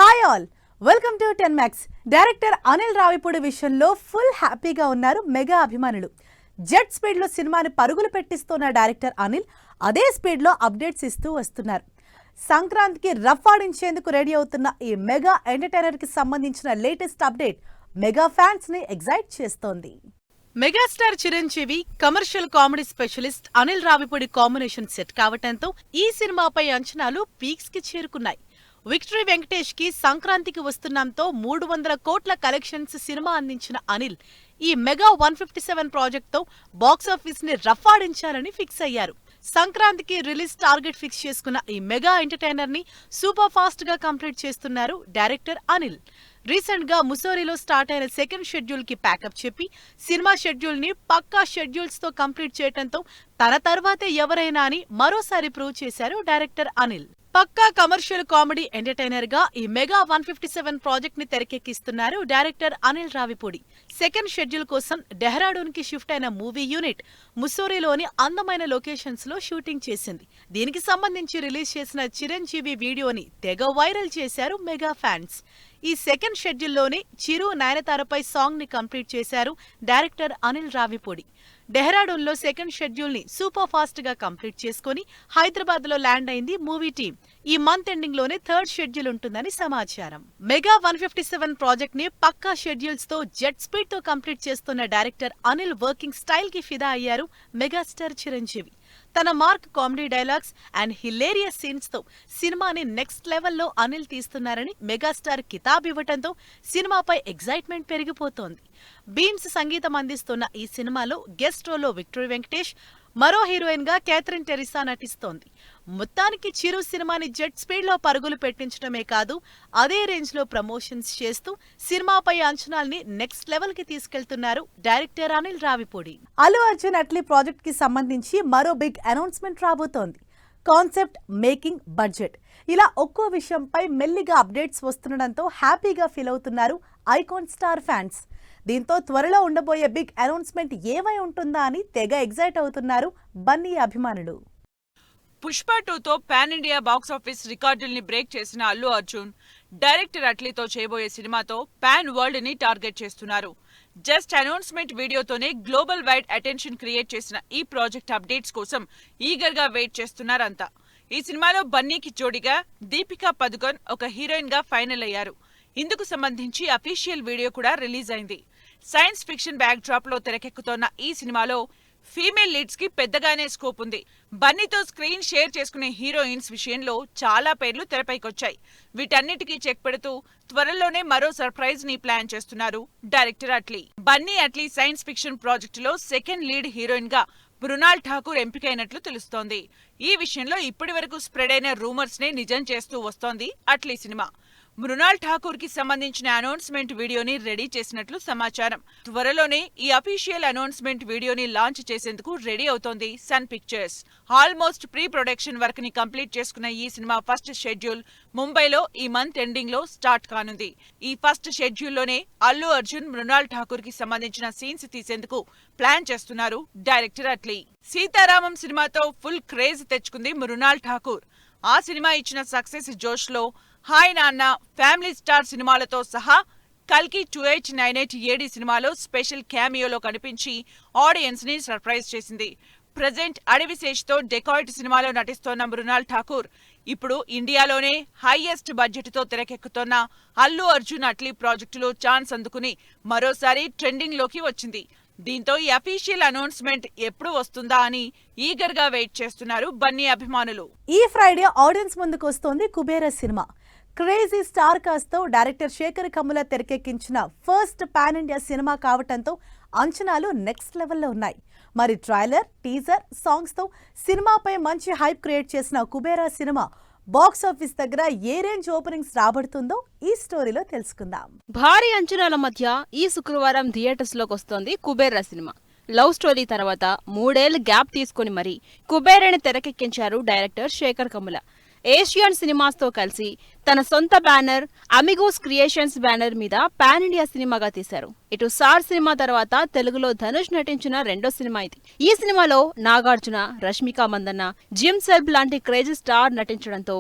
Hi all, welcome to 10 max. Director Anil Ravipudi విషయంలో full హ్యాపీగా ఉన్నారు మెగా అభిమానులు. జెట్ స్పీడ్లో సినిమాని పరుగులు పెట్టిస్తున్న డైరెక్టర్ అనిల్ అదే స్పీడ్లో అప్డేట్స్ ఇస్తూ వస్తున్నారు. సంక్రాంతికి రఫ్ ఆడించేందుకు రెడీ అవుతున్న ఈ మెగా ఎంటర్టైనర్కి సంబంధించిన లేటెస్ట్ అప్డేట్ మెగా ఫ్యాన్స్ని ఎగ్జైట్ చేస్తోంది. Megastar Chiranjeevi commercial comedy specialist Anil Ravipudi combination set కావటంతో ఈ సినిమాపై అంచనాలు పీక్స్ కి చేరుకున్నాయి. విక్టరీ వెంకటేష్ కి సంక్రాంతికి వస్తున్నాంతో 300 కోట్ల కలెక్షన్స్ సినిమా అందించిన అనిల్ ఈ మెగా 157 ప్రాజెక్ట్ తో బాక్సాఫీస్ ని రఫ్ ఆడించాలని ఫిక్స్ అయ్యారు. సంక్రాంతికి రిలీజ్ టార్గెట్ ఫిక్స్ చేసుకున్న ఈ మెగా ఎంటర్టైనర్ ని సూపర్ ఫాస్ట్ గా కంప్లీట్ చేస్తున్నారు డైరెక్టర్ అనిల్. రీసెంట్ గా ముసోరిలో స్టార్ట్ అయిన సెకండ్ షెడ్యూల్ కి ప్యాకప్ చెప్పి సినిమా షెడ్యూల్ ని పక్కా షెడ్యూల్స్ తో కంప్లీట్ చేయడంతో తన తర్వాతే ఎవరైనా అని మరోసారి ప్రూవ్ చేశారు డైరెక్టర్ అనిల్. పక్కా కమర్షియల్ కామెడీ ఎంటర్టైనర్ గా ఈ మెగా 157 ప్రాజెక్ట్ ని తెరకెక్కిస్తున్నారు director Anil Ravipudi. Second schedule కోసం డెహ్రాడూన్ కి షిఫ్ట్ అయిన మూవీ యూనిట్ ముస్సోరీలోని అందమైన లొకేషన్స్ లో షూటింగ్ చేసింది. దీనికి సంబంధించి రిలీజ్ చేసిన చిరంజీవి వీడియోని తెగ వైరల్ చేశారు మెగా ఫ్యాన్స్. ఈ సెకండ్ షెడ్యూల్లోనే చిరు నయనతారపై సాంగ్ ని కంప్లీట్ చేశారు డైరెక్టర్ అనిల్ రావిపూడి. డెహ్రాడూన్ లో సెకండ్ షెడ్యూల్ ని సూపర్ ఫాస్ట్ గా కంప్లీట్ చేసుకుని హైదరాబాద్ లో ల్యాండ్ అయింది మూవీ టీం. ఈ మంత్ ఎండింగ్ లోనే థర్డ్ షెడ్యూల్ ఉంటుందని సమాచారం. మెగా 157 ప్రాజెక్ట్ ని పక్కా షెడ్యూల్స్ తో జెట్ స్పీడ్ తో కంప్లీట్ చేస్తున్న డైరెక్టర్ అనిల్ వర్కింగ్ స్టైల్ కి ఫిదా అయ్యారు మెగాస్టార్ చిరంజీవి. తన mark comedy dialogues and hilarious scenes తో సినిమాని నెక్స్ట్ లెవెల్లో అనిల్ తీస్తున్నారని మెగాస్టార్ కితాబ్ ఇవ్వటంతో సినిమాపై ఎగ్జైట్మెంట్ పెరిగిపోతోంది. బీమ్స్ సంగీతం అందిస్తున్న ఈ సినిమాలో గెస్ట్ రోల్లో విక్టరీ వెంకటేష్, మరో హీరోయిన్ గా క్యాథరిన్ టెరిసా నటిస్తోంది. మొత్తానికి చిరు సినిమాని జెట్ స్పీడ్ లో పరుగులు పెట్టించడమే కాదు, అదే రేంజ్ లో ప్రమోషన్స్ చేస్తూ సినిమాపై అంచనాల్ని నెక్స్ట్ లెవెల్ కి తీసుకెళ్తున్నారు డైరెక్టర్ అనిల్ రావిపూడి. అల్లు అర్జున్ అట్లీ ప్రాజెక్ట్ కి సంబంధించి మరో బిగ్ అనౌన్స్మెంట్ రాబోతోంది. కాన్సెప్ట్, మేకింగ్, బడ్జెట్ ఇలా ఒక్కో విషయంపై మెల్లిగా అప్డేట్స్ వస్తుండడంతో హ్యాపీగా ఫీల్ అవుతున్నారు ఐకాన్ స్టార్ ఫ్యాన్స్. దీంతో త్వరలో ఉండబోయే బిగ్ అనౌన్స్మెంట్ ఏమై ఉంటుందా అని తెగ ఎగ్జైట్ అవుతున్నారు బన్నీ అభిమానులు. పుష్ప 2తో పాన్ ఇండియా బాక్సాఫీస్ రికార్డుల్ని బ్రేక్ చేసిన అల్లు అర్జున్ డైరెక్టర్ అట్లీతో చేయబోయే సినిమాతో పాన్ వరల్డ్ ని టార్గెట్ చేస్తున్నారు. జస్ట్ అనౌన్స్మెంట్ వీడియోతోనే గ్లోబల్ వైడ్ అటెన్షన్ క్రియేట్ చేసిన ఈ ప్రాజెక్ట్ అప్డేట్స్ కోసం ఈగర్ గా వెయిట్ చేస్తున్నారంతా. ఈ సినిమాలో బన్నీకి జోడిగా దీపికా పదుకొన్ ఒక హీరోయిన్ గా ఫైనల్ అయ్యారు. ఇందుకు సంబంధించి అఫీషియల్ వీడియో కూడా రిలీజ్ అయింది. సైన్స్ ఫిక్షన్ బ్యాక్ డ్రాప్ లో తెరకెక్కుతోన్న ఈ సినిమాలో ఫీమేల్ లీడ్స్ కి పెద్దగానే స్కోప్ ఉంది. బన్నీతో స్క్రీన్ షేర్ చేసుకునే హీరోయిన్స్ విషయంలో చాలా పేర్లు తెరపైకొచ్చాయి. వీటన్నిటికీ చెక్ పెడుతూ త్వరలోనే మరో సర్ప్రైజ్ ని ప్లాన్ చేస్తున్నారు director Atlee. Bunny Atlee science fiction ప్రాజెక్టులో సెకండ్ లీడ్ హీరోయిన్ గా మృణాల్ ఠాకూర్ ఎంపికైనట్లు తెలుస్తోంది. ఈ విషయంలో ఇప్పటి వరకు స్ప్రెడ్ అయిన రూమర్స్ నే నిజం చేస్తూ వస్తోంది అట్లీ సినిమా. మృణాల్ ఠాకూర్ కి సంబంధించిన అనౌన్స్మెంట్ వీడియోని రెడీ చేసినట్లు సమాచారం. త్వరలోనే ఈ అఫీషియల్ అనౌన్స్మెంట్ వీడియోని లాంచ్ చేసేందుకు రెడీ అవుతోంది Sun Pictures. Almost pre production work ని కంప్లీట్ చేసుకున్న ఈ సినిమా ఫస్ట్ షెడ్యూల్ ముంబైలో ఈ మంత్ ఎండింగ్ లో స్టార్ట్ కానుంది. ఈ ఫస్ట్ షెడ్యూల్లోనే అల్లు అర్జున్, మృణాల్ ఠాకూర్ కి సంబంధించిన సీన్స్ తీసేందుకు ప్లాన్ చేస్తున్నారు డైరెక్టర్ అట్లీ. సీతారామం సినిమాతో ఫుల్ క్రేజ్ తెచ్చుకుంది మృణాల్ ఠాకూర్. ఆ సినిమా ఇచ్చిన సక్సెస్ జోష్ లో హాయ్ నాన్న, ఫ్యామిలీ స్టార్ సినిమాలతో సహా కల్కి 2898 ఏడి సినిమాలో స్పెషల్ క్యామియోలో కనిపించి ఆడియన్స్ ని సర్ప్రైజ్ చేసింది. ప్రెజెంట్ అడవిశేష్ తో డెకాయిట్ సినిమాలో నటిస్తోన్న మృణాల్ ఠాకూర్ ఇప్పుడు ఇండియాలోనే హైయెస్ట్ బడ్జెట్ తో తెరకెక్కుతోన్న అల్లు అర్జున్ అట్లీ ప్రాజెక్టులో ఛాన్స్ అందుకుని మరోసారి ట్రెండింగ్ లోకి వచ్చింది. దీంతో ఈ అఫీషియల్ అనౌన్స్మెంట్ ఎప్పుడు వస్తుందా అని ఈగర్ గా వెయిట్ చేస్తున్నారు బన్నీ అభిమానులు. ఈ ఫ్రైడే ఆడియన్స్ ముందుకు వస్తోంది Kubera cinema. Crazy star cast తో డైరెక్టర్ శేఖర్ కమ్ముల తెరకెక్కించిన ఫస్ట్ పాన్ ఇండియా సినిమా కావటంతో అంచనాలు నెక్స్ట్ లెవెల్లో ఉన్నాయి. మరి ట్రైలర్, టీజర్, సాంగ్స్ తో సినిమాపై మంచి హైప్ క్రియేట్ చేసిన కుబేరా సినిమా బాక్సాఫీస్ దగ్గర ఏ రేంజ్ ఓపెనింగ్స్ రాబడుతుందో ఈ స్టోరీలో తెలుసుకుందాం. భారీ అంచనాల మధ్య ఈ శుక్రవారం థియేటర్స్ లోకి వస్తోంది కుబేరా సినిమా. లవ్ స్టోరీ తర్వాత 3 ఏళ్ల గ్యాప్ తీసుకుని మరీ కుబేరాని తెరకెక్కించారు director Shekhar Kammula. Asian cinemas తో కలిసి తన సొంత బ్యానర్ అమిగోస్ క్రియేషన్స్ బ్యానర్ మీద పాన్ ఇండియా సినిమాగా తీశారు. ఇటు సార్ సినిమా తర్వాత తెలుగులో ధనుష్ నటించిన రెండో సినిమా ఇది. ఈ సినిమాలో నాగార్జున, రష్మిక మందన్న, జిమ్ సెల్బ్ లాంటి క్రేజీ స్టార్ నటించడంతో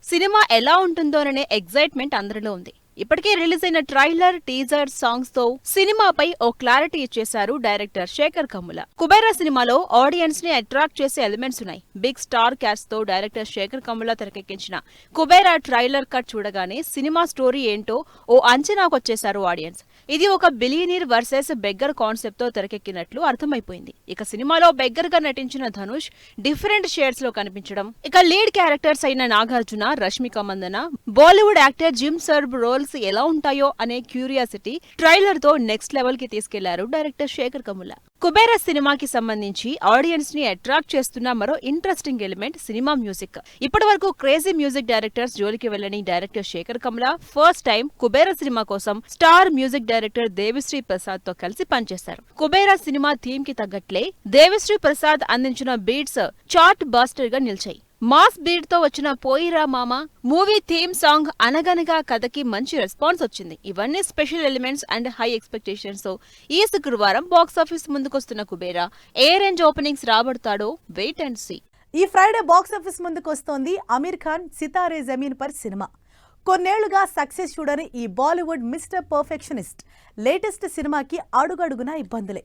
సినిమా ఎలా ఉంటుందోననే ఎగ్జైట్మెంట్ అందరిలో ఉంది. ఇప్పటికే రిలీజ్ అయిన ట్రైలర్, టీజర్, సాంగ్స్ తో సినిమాపై ఓ క్లారిటీ ఇచ్చేశారు డైరెక్టర్ శేఖర్ కమ్ముల. కుబేరా సినిమాలో ఆడియన్స్ ని అట్రాక్ట్ చేసే ఎలిమెంట్స్ ఉన్నాయి. బిగ్ స్టార్ క్యాస్ట్ తో డైరెక్టర్ శేఖర్ కమ్ముల తెరకెక్కించిన కుబేరా ట్రైలర్ కట్ చూడగానే సినిమా స్టోరీ ఏంటో ఓ అంచనాకొచ్చేశారు ఆడియన్స్. ఇది ఒక బిలియనీర్ వర్సెస్ బెగ్గర్ కాన్సెప్ట్ తో తెరకెక్కినట్లు అర్థమైపోయింది. ఇక సినిమాలో బెగ్గర్ గా నటించిన ధనుష్ డిఫరెంట్ షేడ్స్ లో కనిపించడం, ఇక లీడ్ క్యారెక్టర్స్ అయిన నాగార్జున, రష్మిక మందన, బాలీవుడ్ యాక్టర్ జిమ్ సర్బ్ రోల్స్ ఎలా ఉంటాయో అనే క్యూరియాసిటీ ట్రైలర్ తో నెక్స్ట్ లెవెల్ కి తీసుకెళ్లారు డైరెక్టర్ శేఖర్ కమ్ముల. కుబేరా సినిమాకి సంబంధించి ఆడియన్స్ ని అట్రాక్ట్ చేస్తున్న మరో ఇంట్రెస్టింగ్ ఎలిమెంట్ సినిమా మ్యూజిక్. ఇప్పటి వరకు క్రేజీ మ్యూజిక్ డైరెక్టర్స్ జోలికి వెళ్లని director Shekhar Kammula first time Kubera cinema కోసం star music director Devi Sri Prasad తో కలిసి పనిచేశారు. కుబేరా సినిమా థీమ్ కి తగ్గట్లే దేవిశ్రీ ప్రసాద్ అందించిన బీట్స్ చార్ట్ బాస్టర్ గా నిలిచాయి. మాస్ బీట్ తో వచ్చిన పోయిరా మామ మూవీ థీమ్ సాంగ్ అనగనగా కథకి మంచి రెస్పాన్స్ వచ్చింది. ఇవన్నీ special elements and high expectations తో ఈ శుక్రవారం బాక్సాఫీస్ ముందుకొస్తున్న కుబేరా ఏ రేంజ్ ఓపెనింగ్స్ రాబడతాడో వెయిట్ అండ్ సీ. ఈ ఫ్రైడే బాక్సాఫీస్ ముందుకొస్తోంది అమీర్ ఖాన్ సితారే జమీన్ పర్ సినిమా. కొన్నేళ్లుగా సక్సెస్ చూడని ఈ బాలీవుడ్ మిస్టర్ పర్ఫెక్షనిస్ట్ లేటెస్ట్ సినిమాకి అడుగడుగునా ఇబ్బందులే.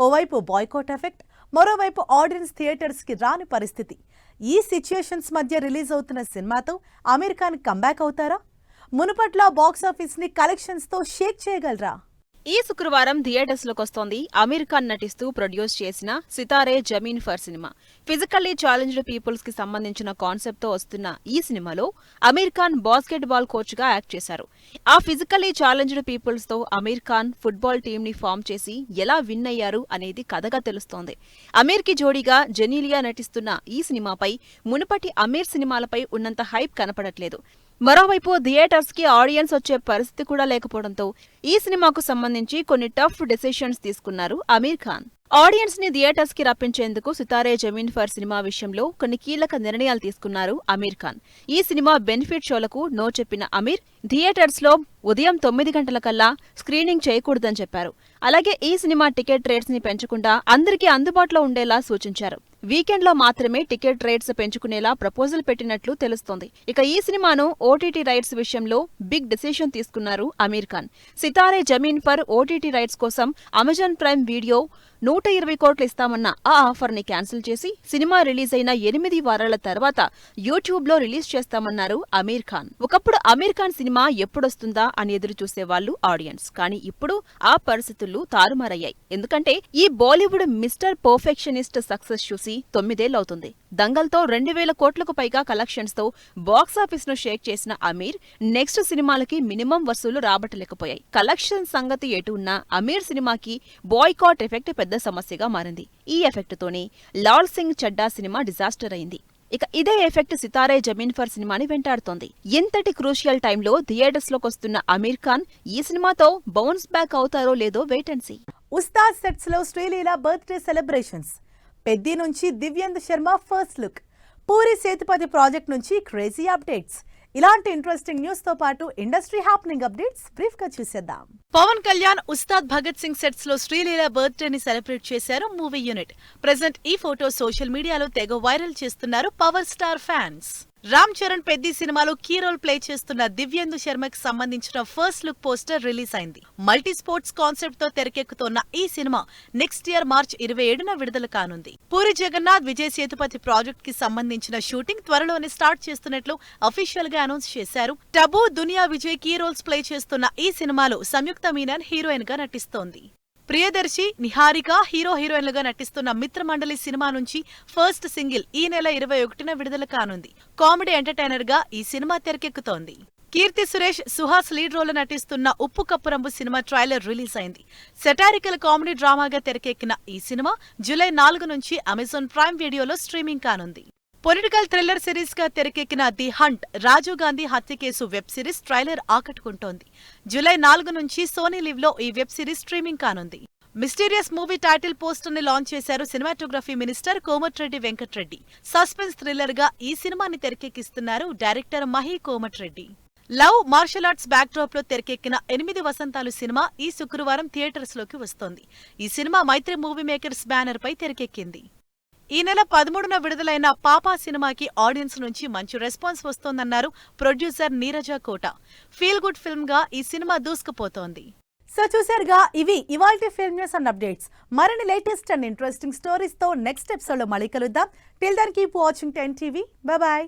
ఓవైపు బాయ్కాట్ ఎఫెక్ట్, మరోవైపు ఆడియన్స్ థియేటర్స్ కి రాని పరిస్థితి. ఈ సిచ్యుయేషన్స్ మధ్య రిలీజ్ అవుతున్న సినిమాతో అమీర్ ఖాన్ కంబ్యాక్ అవుతారా? మునుపట్ల బాక్సాఫీస్ ని కలెక్షన్స్ తో షేక్ చేయగలరా? ఈ శుక్రవారం థియేటర్స్ లోకి వస్తోంది అమీర్ ఖాన్ నటిస్తూ ప్రొడ్యూస్ చేసిన Sitaare Zameen Par cinema. Physically challenged peoples కి సంబంధించిన కాన్సెప్ట్ తో వస్తున్న ఈ సినిమాలో Aamir Khan basketball coach గా యాక్ట్ చేశారు. ఆ ఫిజికల్లీ ఛాలెంజ్డ్ పీపుల్స్ తో అమీర్ ఖాన్ ఫుట్బాల్ టీమ్ ని ఫామ్ చేసి ఎలా విన్ అయ్యారు అనేది కథగా తెలుస్తోంది. అమీర్ కి జోడీగా జెనీలియా నటిస్తున్న ఈ సినిమాపై మునుపటి అమీర్ సినిమాలపై ఉన్నంత హైప్ కనపడట్లేదు. మరోవైపు థియేటర్స్ కి ఆడియన్స్ వచ్చే పరిస్థితి కూడా లేకపోవడంతో ఈ సినిమాకు సంబంధించి కొన్ని టఫ్ డెసిషన్స్ తీసుకున్నారు అమీర్ ఖాన్. ఆడియన్స్ ని థియేటర్స్ కి రప్పించేందుకు సితారే జమీన్ ఫర్ సినిమా విషయంలో కొన్ని కీలక నిర్ణయాలు తీసుకున్నారు అమీర్ ఖాన్. ఈ సినిమా బెనిఫిట్ షోలకు నో చెప్పిన అమీర్ థియేటర్స్ లో ఉదయం 9 గంటలకల్లా స్క్రీనింగ్ చేయకూడదని చెప్పారు. అలాగే ఈ సినిమా టికెట్ రేట్స్ ని పెంచకుండా అందరికీ అందుబాటులో ఉండేలా సూచించారు. వీకెండ్ లో మాత్రమే టికెట్ రేట్స్ పెంచుకునేలా ప్రపోజల్ పెట్టినట్లు తెలుస్తోంది. ఇక ఈ సినిమాను ఓటీటీ రైట్స్ విషయంలో బిగ్ డెసిషన్ తీసుకున్నారు అమీర్ ఖాన్. సితారే జమీన్ పర్ ఓటీటీ రైట్స్ కోసం అమెజాన్ ప్రైమ్ వీడియో 120 కోట్లు ఇస్తామన్న ఆ ఆఫర్ ని క్యాన్సిల్ చేసి సినిమా రిలీజ్ అయిన 8 వారాల తర్వాత యూట్యూబ్ లో రిలీజ్ చేస్తామన్నారు అమీర్ ఖాన్. ఒకప్పుడు అమీర్ ఖాన్ సినిమా ఎప్పుడొస్తుందా అని ఎదురు చూసేవాళ్లు ఆడియన్స్. కానీ ఇప్పుడు ఆ పరిస్థితులు తారుమారయ్యాయి. ఎందుకంటే ఈ బాలీవుడ్ మిస్టర్ పర్ఫెక్షనిస్ట్ సక్సెస్ చూసి 9 ఏళ్లవుతుంది. దంగల్తో 2000 కోట్లకు పైగా కలెక్షన్స్ తో బాక్సాఫీస్ ను షేక్ చేసిన అమీర్ నెక్స్ట్ సినిమాలకి మినిమం వసూలు రాబట్టలేకపోయాయి. కలెక్షన్ సంగతి ఎటు ఉన్నా అమీర్ సినిమాకి బాయ్కాట్ ఎఫెక్ట్ పెద్ద సమస్యగా మారింది. ఈ ఎఫెక్ట్ తోనే లాల్ సింగ్ చడ్డా సినిమా డిజాస్టర్ అయింది. ఇక ఇదే ఎఫెక్ట్ సితారే జమీన్ ఫర్ సినిమాని వెంటాడుతోంది. ఇంతటి క్రూషియల్ టైంలో థియేటర్స్ లోకి వస్తున్న అమీర్ ఖాన్ ఈ సినిమాతో బౌన్స్ బ్యాక్ అవుతారో లేదో wait and see. Ustaad sets లో శ్రీలీల బర్త్డే సెలబ్రేషన్స్, పెద్ది నుంచి Divyenndu Sharma first look, Puri Sethupathi project నుంచి క్రేజీ అప్డేట్స్. ఇలాంటి ఇంట్రెస్టింగ్ న్యూస్ తో పాటు ఇండస్ట్రీ హ్యాపెనింగ్ అప్డేట్స్ బ్రీఫ్ గా చూసేద్దాం. పవన్ కళ్యాణ్ ఉస్తాద్ భగత్ సింగ్ సెట్స్ లో శ్రీలీల బర్త్డే ని సెలబ్రేట్ చేశారు మూవీ యూనిట్. ప్రెజెంట్ ఈ ఫోటో సోషల్ మీడియాలో తెగ వైరల్ చేస్తున్నారు power star fans. Ram Charan Peddi సినిమాలో కీ రోల్ ప్లే చేస్తున్న దివ్యేందు శర్మకి సంబంధించిన ఫస్ట్ లుక్ పోస్టర్ రిలీజ్ అయింది. మల్టీ స్పోర్ట్స్ కాన్సెప్ట్ తో తెరకెక్కుతోన్న ఈ సినిమా నెక్స్ట్ ఇయర్ మార్చ్ 27న విడుదల కానుంది. పూరి జగన్నాథ్, విజయ్ సేతుపతి ప్రాజెక్ట్ కి సంబంధించిన షూటింగ్ త్వరలోనే స్టార్ట్ చేస్తున్నట్లు అఫీషియల్ గా అనౌన్స్ చేశారు. టబు, దునియా విజయ్ కీ రోల్స్ ప్లే చేస్తున్న ఈ సినిమాలో సంయుక్త మీనన్ హీరోయిన్ గా నటిస్తోంది. ప్రియదర్శి, నిహారిక హీరోయిన్లుగా నటిస్తున్న మిత్రమండలి సినిమా నుంచి ఫస్ట్ సింగిల్ ఈ నెల 21న విడుదల కానుంది. కామెడీ ఎంటర్టైనర్ గా ఈ సినిమా తెరకెక్కుతోంది. కీర్తి సురేష్, సుహాస్ లీడ్ రోల్ నటిస్తున్న Uppu Kappurambu cinema trailer release అయింది. సెటారికల్ కామెడీ డ్రామాగా తెరకెక్కిన ఈ సినిమా జూలై 4 నుంచి అమెజాన్ ప్రైమ్ వీడియోలో స్ట్రీమింగ్ కానుంది. పొలిటికల్ థ్రిల్లర్ సిరీస్ గా తెరకెక్కిన ది హంట్, రాజీవ్ గాంధీ హత్య కేసు వెబ్ సిరీస్ ట్రైలర్ ఆకట్టుకుంటోంది. జూలై 4 నుంచి సోనీ లివ్ లో ఈ వెబ్ సిరీస్ స్ట్రీమింగ్ కానుంది. మిస్టీరియస్ మూవీ టైటిల్ పోస్టర్ ని లాంచ్ చేశారు cinematography minister Komatireddy Venkatreddy. Suspense thriller గా ఈ సినిమాని తెరకెక్కిస్తున్నారు director Mahi Komatireddy. Love, martial arts backdrop లో తెరకెక్కిన 8 వసంతాలు సినిమా ఈ శుక్రవారం థియేటర్స్ లోకి వస్తోంది. ఈ సినిమా మైత్రి మూవీ మేకర్స్ బ్యానర్ పై తెరకెక్కింది. ఈ నెల 13న విడుదలైన పాపా సినిమాకి ఆడియన్స్ నుంచి మంచి రెస్పాన్స్ వస్తోందన్నారు producer Neeraja Kota. Feel good film గా ఈ సినిమా దూసుకుపోతోంది. సో చూసారుగా, ఇవి ఇవాల్టి ఫిల్మ్ న్యూస్ అండ్ అప్డేట్స్. మరిన్ని లేటెస్ట్ అండ్ ఇంట్రెస్టింగ్ స్టోరీస్ తో నెక్స్ట్ ఎపిసోడ్ లో మళ్ళీ కలుద్దాం. Till then keep watching 10 TV. Bye bye.